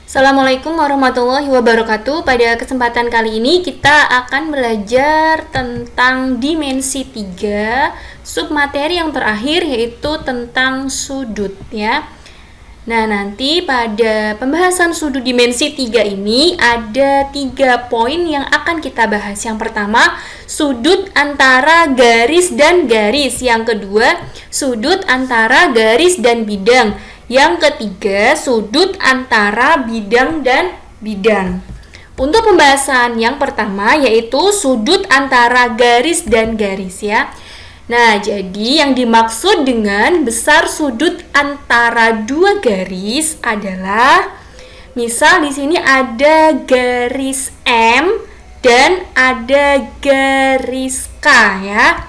Assalamualaikum warahmatullahi wabarakatuh. Pada kesempatan kali ini kita akan belajar tentang dimensi 3, submateri yang terakhir yaitu tentang sudut ya. Nah, nanti pada pembahasan sudut dimensi 3 ini ada 3 poin yang akan kita bahas. Yang pertama, sudut antara garis dan garis. Yang kedua, sudut antara garis dan bidang. Yang ketiga, sudut antara bidang dan bidang. Untuk pembahasan yang pertama yaitu sudut antara garis dan garis ya. Nah, jadi yang dimaksud dengan besar sudut antara dua garis adalah misal di sini ada garis M dan ada garis K ya.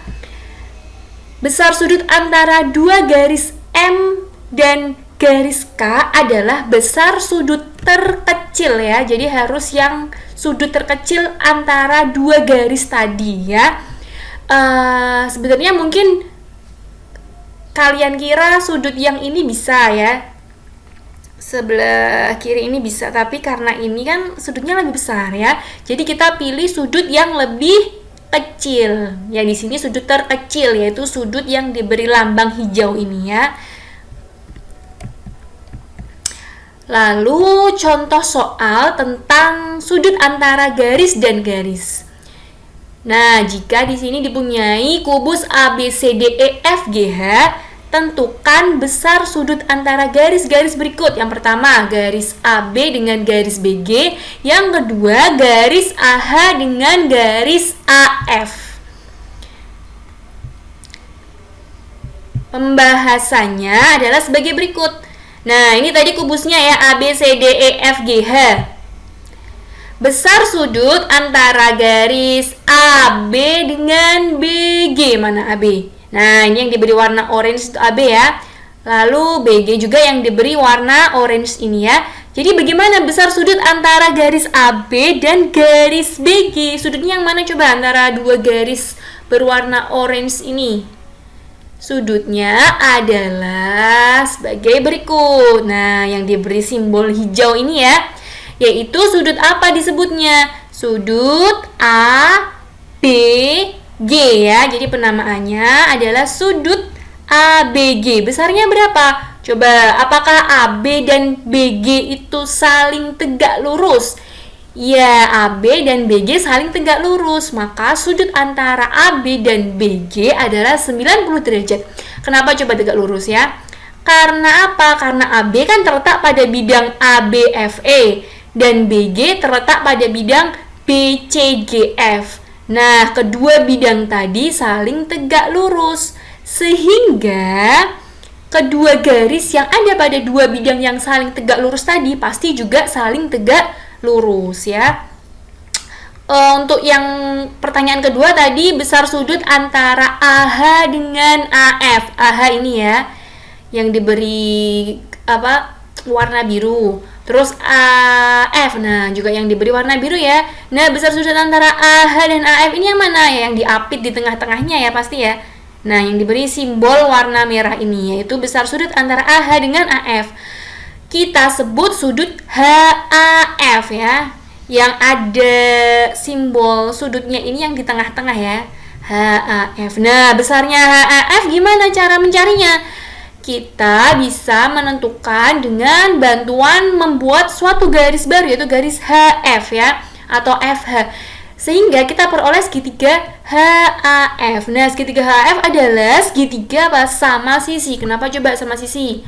Besar sudut antara dua garis M dan garis K adalah besar sudut terkecil ya. Jadi harus yang sudut terkecil antara dua garis tadi ya. Sebenarnya mungkin kalian kira sudut yang ini bisa ya, sebelah kiri ini bisa, tapi karena ini kan sudutnya lebih besar ya. Jadi kita pilih sudut yang lebih kecil. Ya di sini sudut terkecil yaitu sudut yang diberi lambang hijau ini ya. Lalu contoh soal tentang sudut antara garis dan garis. Nah, jika di sini dipunyai kubus ABCDEFGH, tentukan besar sudut antara garis-garis berikut. Yang pertama, garis AB dengan garis BG. Yang kedua, garis AH dengan garis AF. Pembahasannya adalah sebagai berikut. Nah, ini tadi kubusnya ya, A, B, C, D, E, F, G, H. Besar sudut antara garis AB dengan BG. Mana AB? Nah, ini yang diberi warna orange itu AB ya. Lalu BG juga yang diberi warna orange ini ya. Jadi bagaimana besar sudut antara garis AB dan garis BG? Sudutnya yang mana coba antara dua garis berwarna orange ini? Sudutnya adalah sebagai berikut. Nah, yang diberi simbol hijau ini ya, yaitu sudut apa disebutnya? Sudut ABG ya. Jadi penamaannya adalah sudut ABG. Besarnya berapa? Coba, apakah AB dan BG itu saling tegak lurus? Ya, AB dan BG saling tegak lurus, maka sudut antara AB dan BG adalah 90 derajat. Kenapa coba tegak lurus ya? Karena apa? Karena AB kan terletak pada bidang ABFE dan BG terletak pada bidang BCGF. Nah, kedua bidang tadi saling tegak lurus, sehingga kedua garis yang ada pada dua bidang yang saling tegak lurus tadi pasti juga saling tegak lurus ya. Untuk yang pertanyaan kedua tadi, besar sudut antara AH dengan AF. AH ini ya, yang diberi warna biru. Terus AF, nah juga yang diberi warna biru ya. Nah, besar sudut antara AH dan AF ini yang mana ya? Yang diapit di tengah-tengahnya ya pasti ya. Nah, yang diberi simbol warna merah ini yaitu besar sudut antara AH dengan AF. Kita sebut sudut HAF ya, yang ada simbol sudutnya ini yang di tengah-tengah ya, HAF. Nah, besarnya HAF gimana cara mencarinya? Kita bisa menentukan dengan bantuan membuat suatu garis baru yaitu garis HF ya, atau FH. Sehingga kita peroleh segitiga HAF. Nah, segitiga HAF adalah segitiga sama sisi. Kenapa coba sama sisi?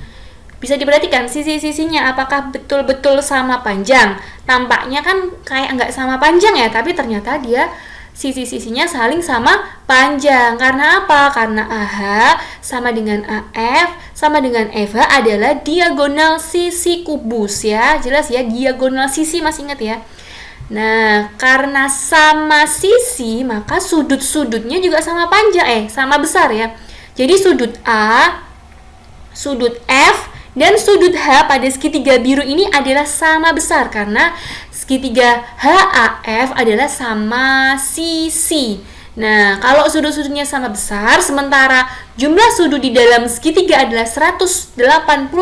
Bisa diperhatikan sisi-sisinya apakah betul-betul sama panjang. Tampaknya kan kayak nggak sama panjang ya, tapi ternyata dia sisi-sisinya saling sama panjang. Karena apa? Karena AH sama dengan AF sama dengan FH adalah diagonal sisi kubus ya. Jelas ya, diagonal sisi, masih ingat ya. Nah, karena sama sisi maka sudut-sudutnya juga sama panjang, sama besar ya. Jadi sudut A, sudut F, dan sudut H pada segitiga biru ini adalah sama besar karena segitiga HAF adalah sama sisi. Nah, kalau sudut-sudutnya sama besar, sementara jumlah sudut di dalam segitiga adalah 180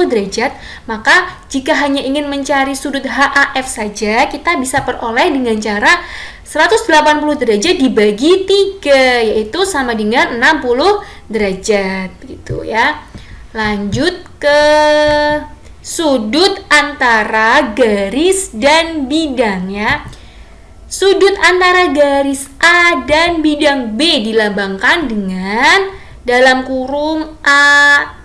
derajat, maka jika hanya ingin mencari sudut HAF saja, kita bisa peroleh dengan cara 180 derajat dibagi 3, yaitu sama dengan 60 derajat. Begitu ya. Lanjut ke sudut antara garis dan bidang ya. Sudut antara garis A dan bidang B dilambangkan dengan dalam kurung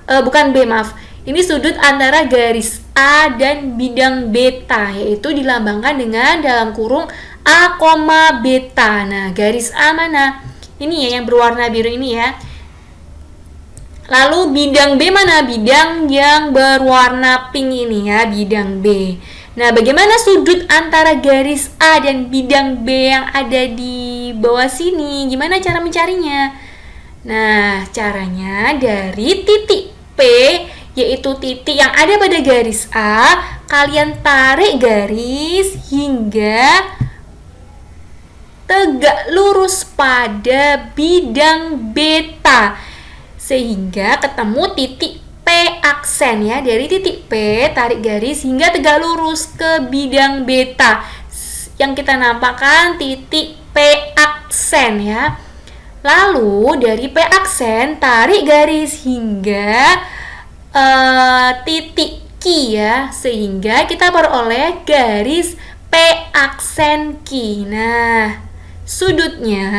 bukan B, maaf. Ini sudut antara garis A dan bidang beta, yaitu dilambangkan dengan dalam kurung A, beta. Nah, garis A mana? Ini ya yang berwarna biru ini ya. Lalu bidang B mana? Bidang yang berwarna pink ini ya, bidang B. Nah, bagaimana sudut antara garis A dan bidang B yang ada di bawah sini? Gimana cara mencarinya? Nah, caranya dari titik P, yaitu titik yang ada pada garis A, kalian tarik garis hingga tegak lurus pada bidang beta, sehingga ketemu titik P aksen ya. Dari titik P tarik garis hingga tegak lurus ke bidang beta yang kita nampakkan titik P aksen ya. Lalu dari P aksen tarik garis hingga titik Q ya, sehingga kita peroleh garis P aksen Q. Nah, sudutnya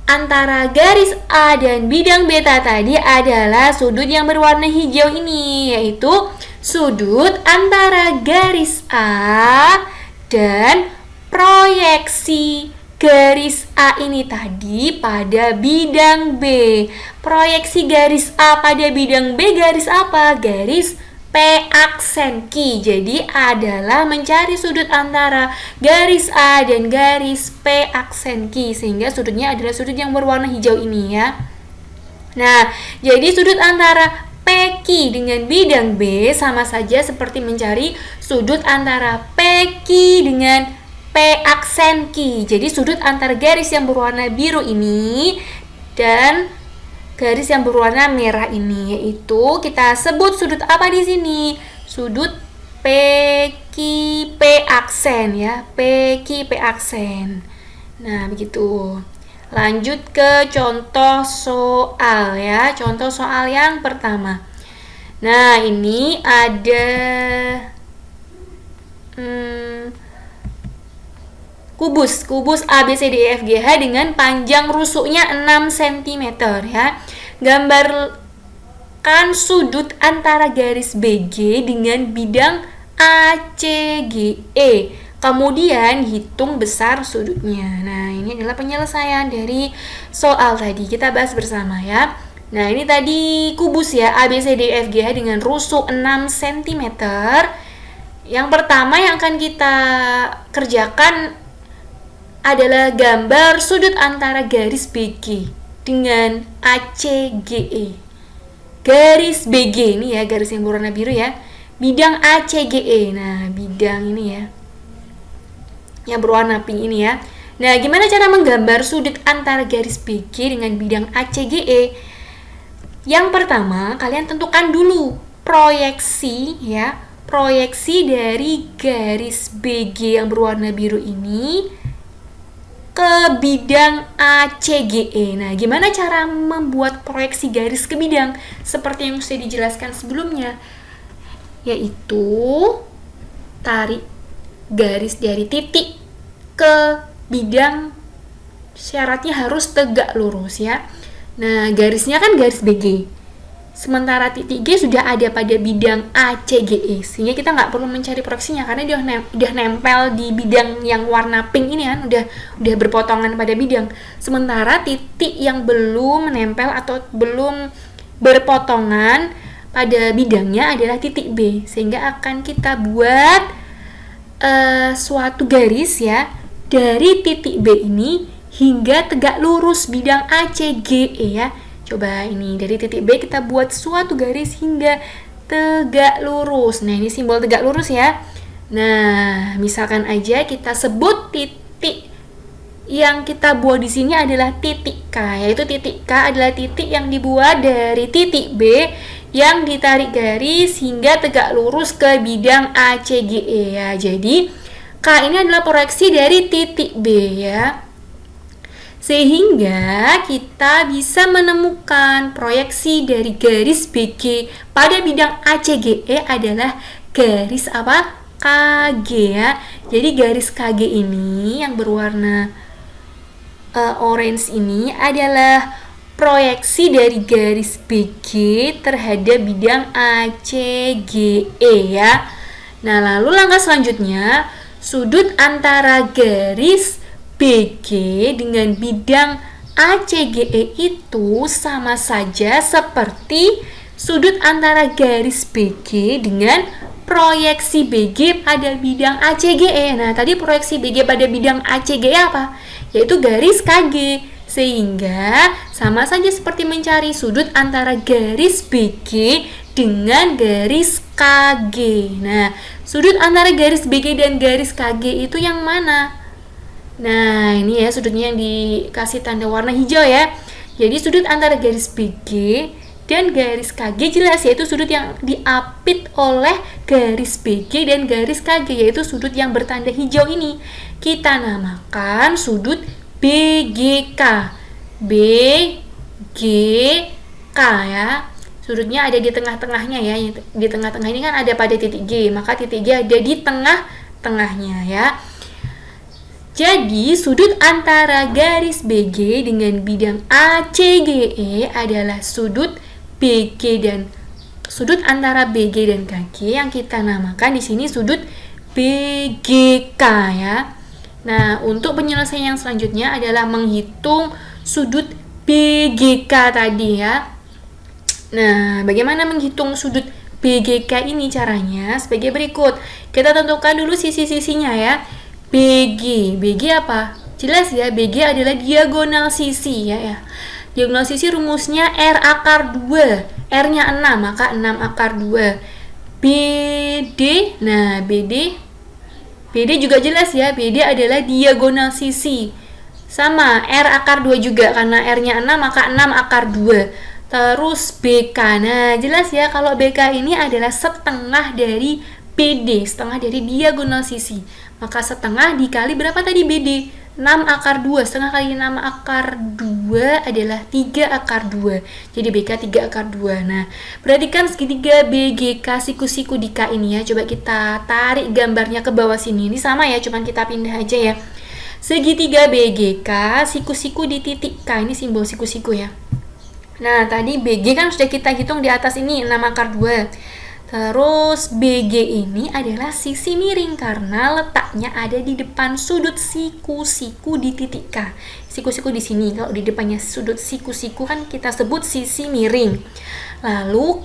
antara garis A dan bidang beta tadi adalah sudut yang berwarna hijau ini, yaitu sudut antara garis A dan proyeksi garis A ini tadi pada bidang B. Proyeksi garis A pada bidang B garis apa? Garis P aksen Q. Jadi adalah mencari sudut antara garis A dan garis P aksen Q, sehingga sudutnya adalah sudut yang berwarna hijau ini ya. Nah, jadi sudut antara PQ dengan bidang B sama saja seperti mencari sudut antara PQ dengan P aksen Q. Jadi sudut antara garis yang berwarna biru ini dan garis yang berwarna merah ini, yaitu kita sebut sudut apa di sini? Sudut PQ P aksen ya, PQ P aksen. Nah, begitu. Lanjut ke contoh soal ya. Contoh soal yang pertama. Nah, ini ada kubus A, B, C, D, E, F, G, H dengan panjang rusuknya 6 cm ya. Gambarkan sudut antara garis BG dengan bidang ACGE. Kemudian hitung besar sudutnya. Nah, ini adalah penyelesaian dari soal tadi. Kita bahas bersama ya. Nah, ini tadi kubus ya, A, B, C, D, E, F, G, H dengan rusuk 6 cm. Yang pertama yang akan kita kerjakan adalah gambar sudut antara garis BG dengan ACGE. Garis BG ini ya, garis yang berwarna biru ya. Bidang ACGE. Nah, bidang ini ya, yang berwarna pink ini ya. Nah, gimana cara menggambar sudut antara garis BG dengan bidang ACGE? Yang pertama, kalian tentukan dulu proyeksi ya. Proyeksi dari garis BG yang berwarna biru ini ke bidang ACGE. Nah, gimana cara membuat proyeksi garis ke bidang? Seperti yang sudah dijelaskan sebelumnya, yaitu tarik garis dari titik ke bidang, syaratnya harus tegak lurus ya. Nah, garisnya kan garis BG, sementara titik G sudah ada pada bidang ACGE, sehingga kita nggak perlu mencari proyeksinya karena dia udah nempel di bidang yang warna pink ini kan, udah berpotongan pada bidang. Sementara titik yang belum menempel atau belum berpotongan pada bidangnya adalah titik B, sehingga akan kita buat suatu garis ya dari titik B ini hingga tegak lurus bidang ACGE ya. Coba ini dari titik B kita buat suatu garis hingga tegak lurus. Nah, ini simbol tegak lurus ya. Nah, misalkan aja kita sebut titik yang kita buat di sini adalah titik K, yaitu titik K adalah titik yang dibuat dari titik B yang ditarik garis hingga tegak lurus ke bidang ACGE ya. Jadi K ini adalah proyeksi dari titik B ya. Sehingga kita bisa menemukan proyeksi dari garis BG pada bidang ACGE adalah garis apa? KG ya. Jadi garis KG ini yang berwarna orange ini adalah proyeksi dari garis BG terhadap bidang ACGE ya. Nah, lalu langkah selanjutnya, sudut antara garis BG dengan bidang ACGE itu sama saja seperti sudut antara garis BG dengan proyeksi BG pada bidang ACGE. Nah, tadi proyeksi BG pada bidang ACGE apa? Yaitu garis KG. Sehingga sama saja seperti mencari sudut antara garis BG dengan garis KG. Nah, sudut antara garis BG dan garis KG itu yang mana? Nah, ini ya sudutnya yang dikasih tanda warna hijau ya. Jadi sudut antara garis BG dan garis KG jelas, yaitu sudut yang diapit oleh garis BG dan garis KG, yaitu sudut yang bertanda hijau ini. Kita namakan sudut BGK. BGK ya. Sudutnya ada di tengah-tengahnya ya. Di tengah-tengah ini kan ada pada titik G, maka titik G ada di tengah-tengahnya ya. Jadi, sudut antara garis BG dengan bidang ACGE adalah sudut BG dan sudut antara BG dan KG yang kita namakan di sini sudut BGK ya. Nah, untuk penyelesaian yang selanjutnya adalah menghitung sudut BGK tadi ya. Nah, bagaimana menghitung sudut BGK ini caranya? Sebagai berikut. Kita tentukan dulu sisi-sisinya ya. BG apa? Jelas ya, BG adalah diagonal sisi ya. Diagonal sisi rumusnya R akar 2. R-nya 6, maka 6 akar 2. BD, nah BD juga jelas ya, BD adalah diagonal sisi. Sama, R akar 2 juga, karena R-nya 6, maka 6 akar 2. Terus BK, nah jelas ya, kalau BK ini adalah setengah dari BD, setengah dari diagonal sisi. Maka setengah dikali berapa tadi BD? 6 akar 2, setengah kali 6 akar 2 adalah 3 akar 2. Jadi BK 3 akar 2. Nah, perhatikan segitiga BGK siku-siku di K ini ya. Coba kita tarik gambarnya ke bawah sini. Ini sama ya, cuman kita pindah aja ya. Segitiga BGK, siku-siku di titik K. Ini simbol siku-siku ya. Nah, tadi BG kan sudah kita hitung di atas ini, 6 akar 2. Terus BG ini adalah sisi miring karena letaknya ada di depan sudut siku-siku di titik K. Siku-siku di sini, kalau di depannya sudut siku-siku kan kita sebut sisi miring. Lalu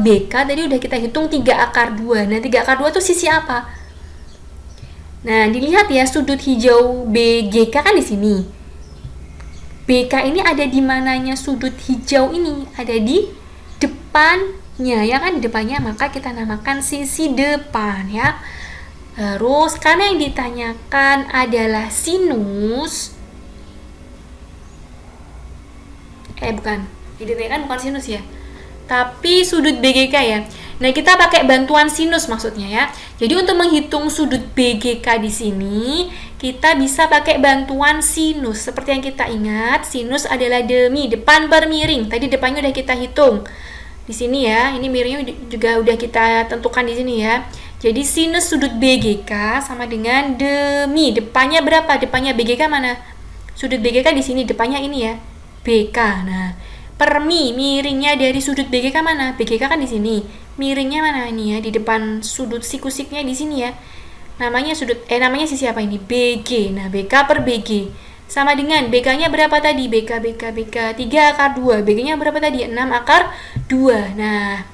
BK tadi udah kita hitung 3 akar 2. Nah, 3 akar 2 itu sisi apa? Nah, dilihat ya sudut hijau BGK kan di sini. BK ini ada di mananya sudut hijau ini? Ada di depannya ya kan, di depannya, maka kita namakan sisi depan ya. Terus karena yang ditanyakan adalah sinus, bukan, ditanyakan bukan sinus ya, tapi sudut BGK ya. Nah, kita pakai bantuan sinus maksudnya ya. Jadi untuk menghitung sudut BGK di sini, kita bisa pakai bantuan sinus. Seperti yang kita ingat, sinus adalah demi depan per miring. Tadi depannya udah kita hitung. Di sini ya, ini miringnya juga udah kita tentukan di sini ya. Jadi sinus sudut BGK sama dengan demi. Depannya berapa? Depannya BGK mana? Sudut BGK di sini, depannya ini ya, BK. Nah, per miringnya dari sudut BGK mana? BGK kan di sini. Miringnya mana ini ya? Di depan sudut siku-siknya di sini ya. Namanya sisi apa ini? BG. Nah, BK per BG sama dengan BK-nya berapa tadi? BK 3 akar 2. BG-nya berapa tadi? 6 akar 2. Nah,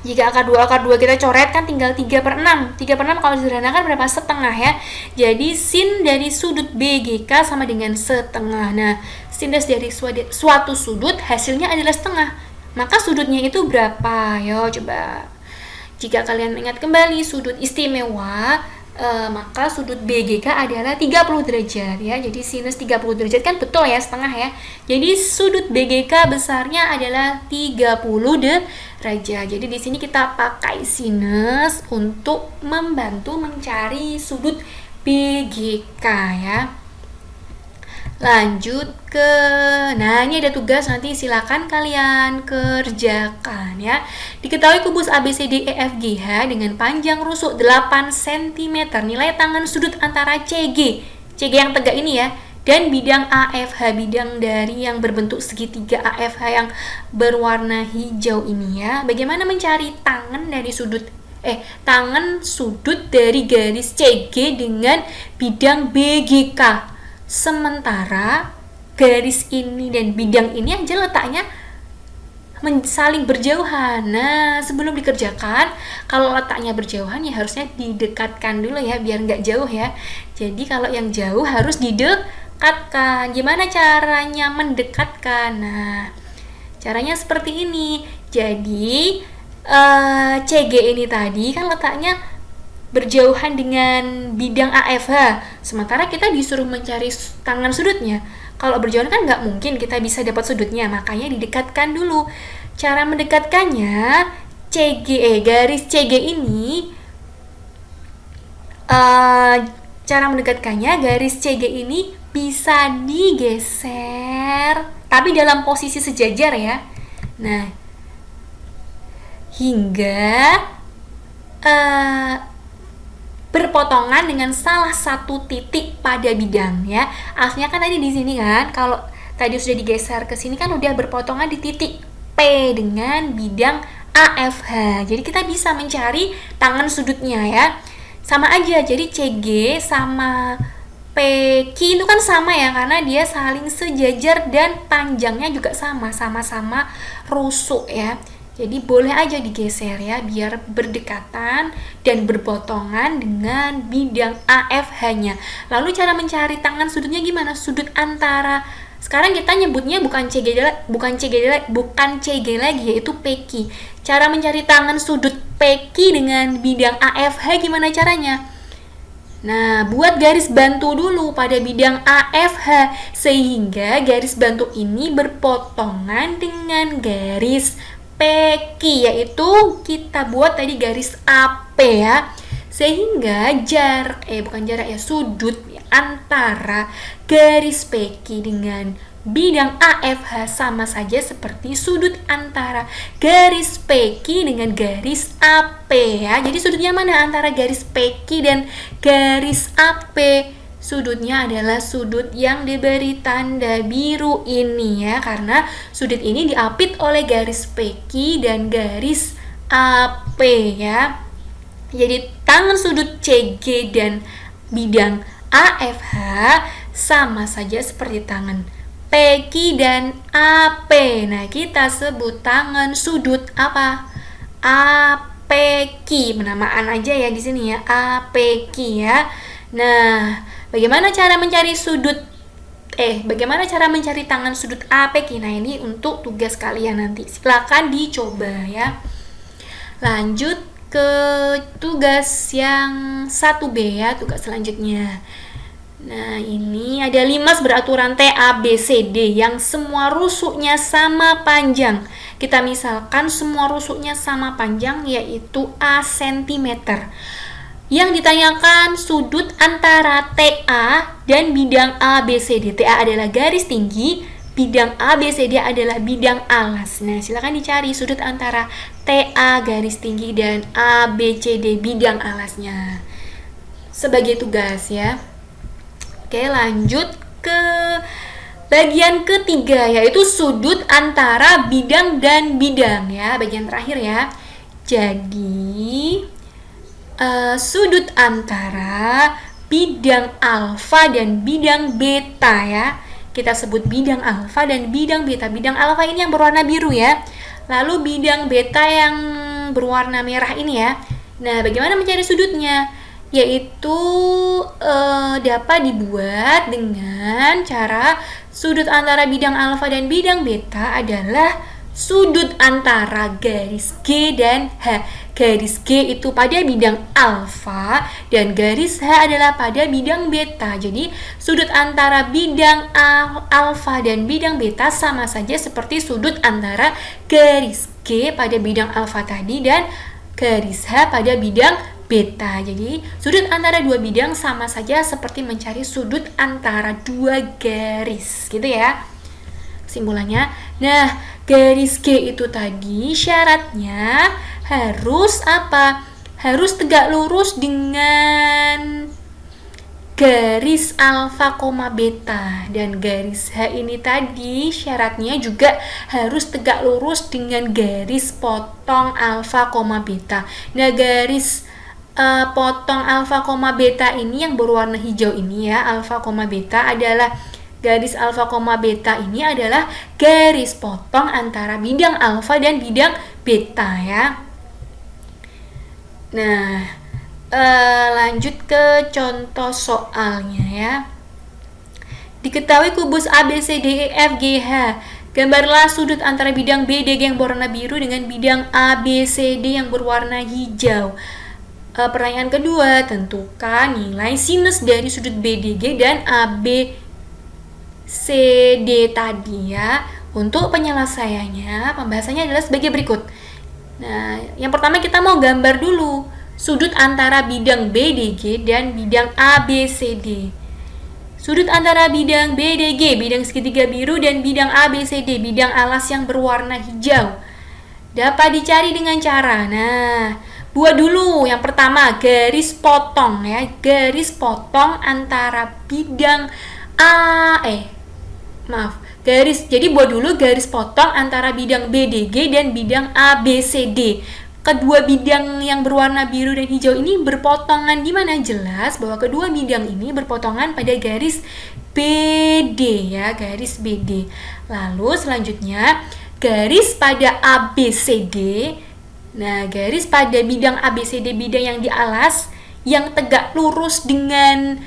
jika akar 2 kita coret kan tinggal 3 per 6. 3 per 6 kalau disederhanakan berapa? Setengah ya. Jadi sin dari sudut BGK sama dengan setengah. Nah, sin dari suatu sudut hasilnya adalah setengah. Maka sudutnya itu berapa? Yo, coba. Jika kalian ingat kembali sudut istimewa, maka sudut BGK adalah 30 derajat ya. Jadi sinus 30 derajat kan betul ya, setengah ya. Jadi sudut BGK besarnya adalah 30 derajat. Jadi di sini kita pakai sinus untuk membantu mencari sudut BGK ya. Lanjut ke, nah ini ada tugas, nanti silakan kalian kerjakan ya. Diketahui kubus ABCDEFGH dengan panjang rusuk 8 cm, nilai tangan sudut antara CG yang tegak ini ya, dan bidang AFH, bidang dari yang berbentuk segitiga AFH yang berwarna hijau ini ya. Bagaimana mencari tangan dari tangan sudut dari garis CG dengan bidang BGK? Sementara garis ini dan bidang ini aja letaknya saling berjauhan. Nah, sebelum dikerjakan, kalau letaknya berjauhan ya harusnya didekatkan dulu ya, biar nggak jauh ya. Jadi kalau yang jauh harus didekatkan. Gimana caranya mendekatkan? Nah, caranya seperti ini. Jadi CG ini tadi kan letaknya berjauhan dengan bidang AFH, sementara kita disuruh mencari tangan sudutnya. Kalau berjauhan kan nggak mungkin kita bisa dapat sudutnya, makanya didekatkan dulu. Cara mendekatkannya, garis CG ini, cara mendekatkannya garis CG ini bisa digeser, tapi dalam posisi sejajar ya. Nah, hingga berpotongan dengan salah satu titik pada bidang ya. Aslinya kan tadi di sini kan, kalau tadi sudah digeser ke sini kan udah berpotongan di titik P dengan bidang AFH. Jadi kita bisa mencari tangan sudutnya ya. Sama aja, jadi CG sama PQ itu kan sama ya, karena dia saling sejajar dan panjangnya juga sama-sama rusuk ya. Jadi boleh aja digeser ya, biar berdekatan dan berpotongan dengan bidang AFH-nya. Lalu cara mencari tangan sudutnya gimana? Sudut antara, sekarang kita nyebutnya bukan CG lagi, yaitu PQ. Cara mencari tangan sudut PQ dengan bidang AFH gimana caranya? Nah, buat garis bantu dulu pada bidang AFH, sehingga garis bantu ini berpotongan dengan garis PQ, yaitu kita buat tadi garis AP ya, sehingga sudut antara garis PQ dengan bidang AFH sama saja seperti sudut antara garis PQ dengan garis AP ya. Jadi sudutnya mana antara garis PQ dan garis AP? Sudutnya adalah sudut yang diberi tanda biru ini ya, karena sudut ini diapit oleh garis PQ dan garis AP ya. Jadi tangan sudut CG dan bidang AFH sama saja seperti tangan PQ dan AP. Nah, kita sebut tangan sudut apa? APQ. Penamaan aja ya di sini ya, APQ ya. Nah, bagaimana cara mencari tangan sudut APQ? Nah, ini untuk tugas kalian nanti. Silakan dicoba ya. Lanjut ke tugas yang 1B ya, tugas selanjutnya. Nah, ini ada limas beraturan TABCD yang semua rusuknya sama panjang. Kita misalkan semua rusuknya sama panjang, yaitu A cm. Yang ditanyakan sudut antara TA dan bidang ABCD. TA adalah garis tinggi, bidang ABCD adalah bidang alas. Nah, silakan dicari sudut antara TA garis tinggi dan ABCD bidang alasnya. Sebagai tugas ya. Oke, lanjut ke bagian ketiga, yaitu sudut antara bidang dan bidang ya, bagian terakhir ya. Jadi sudut antara bidang alfa dan bidang beta ya. Kita sebut bidang alfa dan bidang beta. Bidang alfa ini yang berwarna biru ya. Lalu bidang beta yang berwarna merah ini ya. Nah, bagaimana mencari sudutnya? Yaitu dapat dibuat dengan cara sudut antara bidang alfa dan bidang beta adalah sudut antara garis G dan H. Garis G itu pada bidang alfa dan garis H adalah pada bidang beta. Jadi sudut antara bidang alfa dan bidang beta sama saja seperti sudut antara garis G pada bidang alfa tadi dan garis H pada bidang beta. Jadi sudut antara dua bidang sama saja seperti mencari sudut antara dua garis, gitu ya kesimpulannya. Nah, garis G itu tadi syaratnya harus apa? Harus tegak lurus dengan garis alfa, beta. Dan garis H ini tadi syaratnya juga harus tegak lurus dengan garis potong alfa, beta. Nah, garis potong alfa, beta ini yang berwarna hijau ini ya, alfa, beta adalah garis alfa, beta ini adalah garis potong antara bidang alfa dan bidang beta ya. Nah, lanjut ke contoh soalnya ya. Diketahui kubus ABCD, EF, GH. Gambarlah sudut antara bidang BDG yang berwarna biru dengan bidang ABCD yang berwarna hijau. Pertanyaan kedua, tentukan nilai sinus dari sudut BDG dan ABCD tadi ya. Untuk penyelesaiannya, pembahasannya adalah sebagai berikut. Nah, yang pertama kita mau gambar dulu sudut antara bidang BDG dan bidang ABCD. Sudut antara bidang BDG, bidang segitiga biru, dan bidang ABCD, bidang alas yang berwarna hijau, dapat dicari dengan cara, buat dulu yang pertama garis potong ya, garis potong antara bidang jadi buat dulu garis potong antara bidang BDG dan bidang ABCD. Kedua bidang yang berwarna biru dan hijau ini berpotongan di mana? Jelas bahwa kedua bidang ini berpotongan pada garis BD ya, garis BD. Lalu selanjutnya garis pada ABCD. Nah, garis pada bidang ABCD, bidang yang di alas yang tegak lurus dengan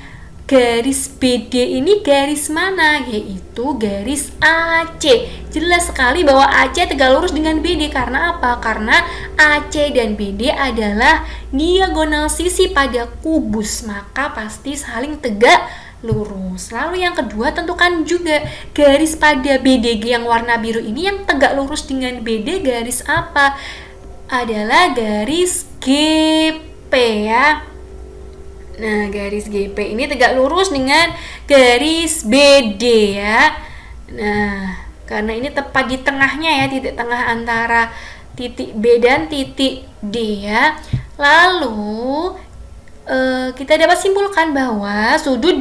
garis BD ini garis mana? Yaitu garis AC. Jelas sekali bahwa AC tegak lurus dengan BD. Karena apa? Karena AC dan BD adalah diagonal sisi pada kubus, maka pasti saling tegak lurus. Lalu yang kedua, tentukan juga garis pada BDG yang warna biru ini yang tegak lurus dengan BD garis apa? Adalah garis GP ya. Nah, garis GP ini tegak lurus dengan garis BD ya. Nah, karena ini tepat di tengahnya ya, titik tengah antara titik B dan titik D ya. Lalu kita dapat simpulkan bahwa sudut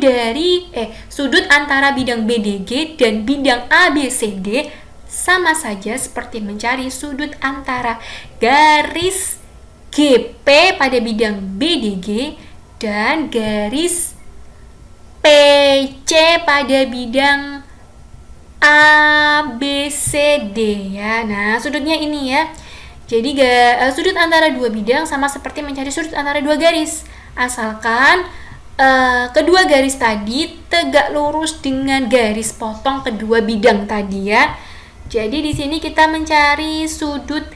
antara bidang BDG dan bidang ABCD sama saja seperti mencari sudut antara garis GP pada bidang BDG dan garis PC pada bidang ABCD ya. Nah, sudutnya ini ya. Jadi sudut antara dua bidang sama seperti mencari sudut antara dua garis. Asalkan kedua garis tadi tegak lurus dengan garis potong kedua bidang tadi ya. Jadi di sini kita mencari sudut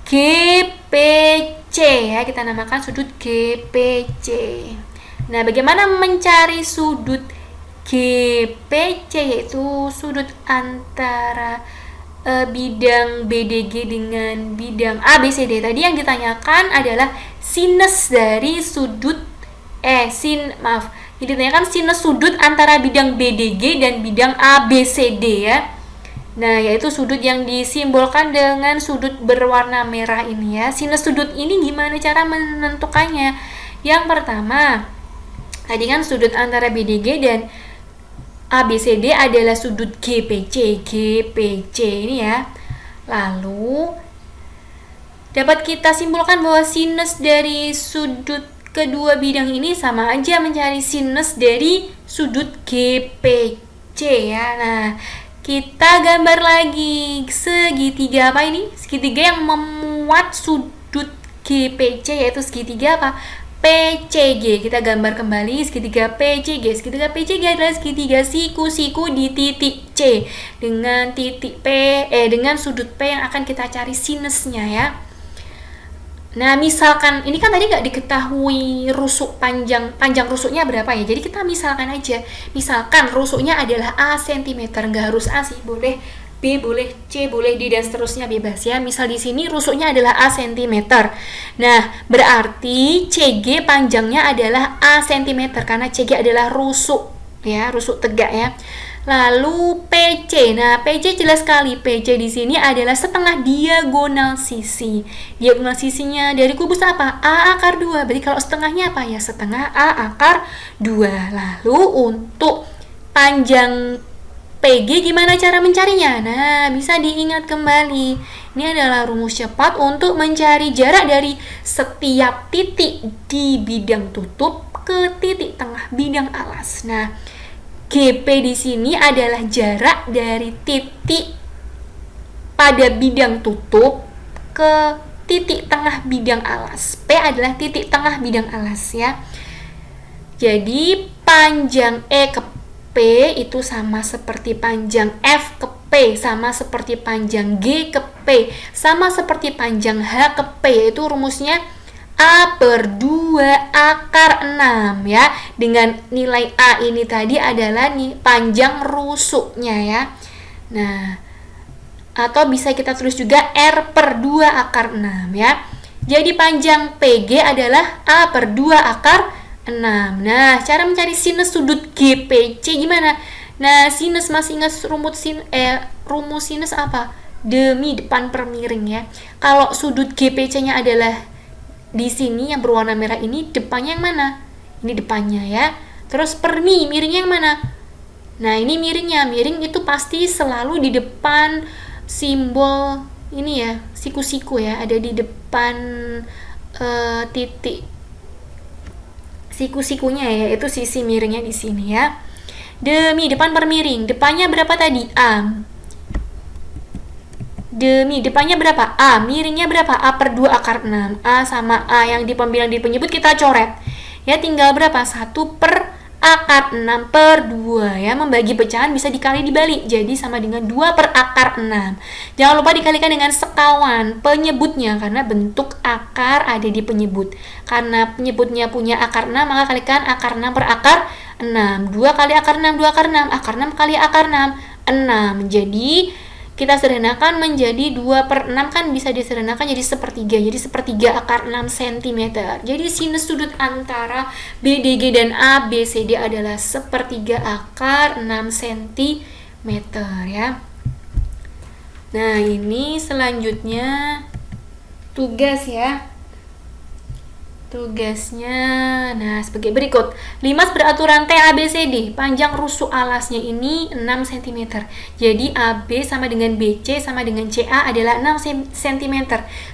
GPC ya, kita namakan sudut GPC. Nah, bagaimana mencari sudut GPC? Yaitu sudut antara bidang BDG dengan bidang ABCD. Tadi yang ditanyakan adalah sinus dari sudut ditanyakan sinus sudut antara bidang BDG dan bidang ABCD ya. Nah, yaitu sudut yang disimbolkan dengan sudut berwarna merah ini ya. Sinus sudut ini gimana cara menentukannya? Yang pertama, tadi kan sudut antara BDG dan ABCD adalah sudut GPC ini ya. Lalu dapat kita simpulkan bahwa sinus dari sudut kedua bidang ini sama aja mencari sinus dari sudut GPC ya. Nah, kita gambar lagi segitiga apa ini? Segitiga yang memuat sudut GPC, yaitu segitiga apa? PCG. Kita gambar kembali segitiga PCG. Segitiga PCG adalah segitiga siku-siku di titik C dengan titik dengan sudut P yang akan kita cari sinusnya ya. Nah, misalkan ini kan tadi nggak diketahui rusuk panjang rusuknya berapa ya. Jadi kita misalkan aja. Misalkan rusuknya adalah A cm, nggak harus A sih, boleh B, boleh C, boleh D, dan seterusnya, bebas ya. Misal di sini rusuknya adalah A cm. Nah, berarti CG panjangnya adalah A cm karena CG adalah rusuk ya, rusuk tegak ya. Lalu PC. Nah, PC jelas sekali. PC di sini adalah setengah diagonal sisi. Diagonal sisinya dari kubus apa? A akar 2. Berarti kalau setengahnya apa ya? Setengah A akar 2. Lalu untuk panjang PG gimana cara mencarinya? Nah, bisa diingat kembali. Ini adalah rumus cepat untuk mencari jarak dari setiap titik di bidang tutup ke titik tengah bidang alas. Nah, GP di sini adalah jarak dari titik pada bidang tutup ke titik tengah bidang alas. P adalah titik tengah bidang alas ya. Jadi panjang E ke P itu sama seperti panjang F ke P, sama seperti panjang G ke P, sama seperti panjang H ke P, yaitu rumusnya A/2 akar 6 ya. Dengan nilai A ini tadi adalah panjang rusuknya ya. Nah, atau bisa kita tulis juga R/2 akar 6 ya. Jadi panjang PG adalah A/2 akar 6. Nah, cara mencari sinus sudut GPC gimana? Nah, sinus masih ingat rumus sinus apa? Demi depan per miring ya. Kalau sudut GPC-nya adalah di sini yang berwarna merah ini, depannya yang mana? Ini depannya ya. Terus per miringnya yang mana? Nah, ini miringnya. Miring itu pasti selalu di depan simbol ini ya, siku-siku ya, ada di depan titik siku-sikunya ya, itu sisi miringnya di sini ya. Demi depan per miring, depannya berapa tadi? A. Demi depannya berapa? A. Miringnya berapa? A/2 akar 6. A sama A yang di pembilang di penyebut kita coret. Ya, tinggal berapa? 1 per akar 6/2 ya. Membagi pecahan bisa dikali dibalik. Jadi sama dengan 2 per akar 6. Jangan lupa dikalikan dengan sekawan penyebutnya karena bentuk akar ada di penyebut. Karena penyebutnya punya akar 6, maka kalikan akar 6 per akar 6. 2 kali akar 6, 2 akar 6. Akar 6 kali akar 6, 6. Jadi kita sederhanakan menjadi 2 per 6 kan bisa disederhanakan jadi sepertiga. Jadi sepertiga akar 6 cm. Jadi sinus sudut antara BDG dan ABCD adalah sepertiga akar 6 cm ya. Nah, ini selanjutnya tugas ya. Tugasnya, nah sebagai berikut. Limas beraturan TABCD, panjang rusuk alasnya ini 6 cm. Jadi AB sama dengan BC sama dengan CA adalah 6 cm.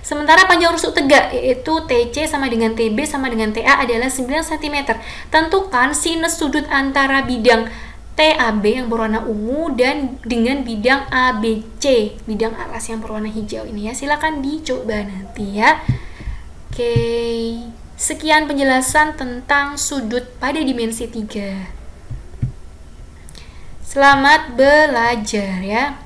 Sementara panjang rusuk tegak yaitu TC sama dengan TB sama dengan TA adalah 9 cm. Tentukan sinus sudut antara bidang TAB yang berwarna ungu dan dengan bidang ABC, bidang alas yang berwarna hijau ini ya. Silakan dicoba nanti ya. Oke. Sekian penjelasan tentang sudut pada dimensi 3. Selamat belajar ya.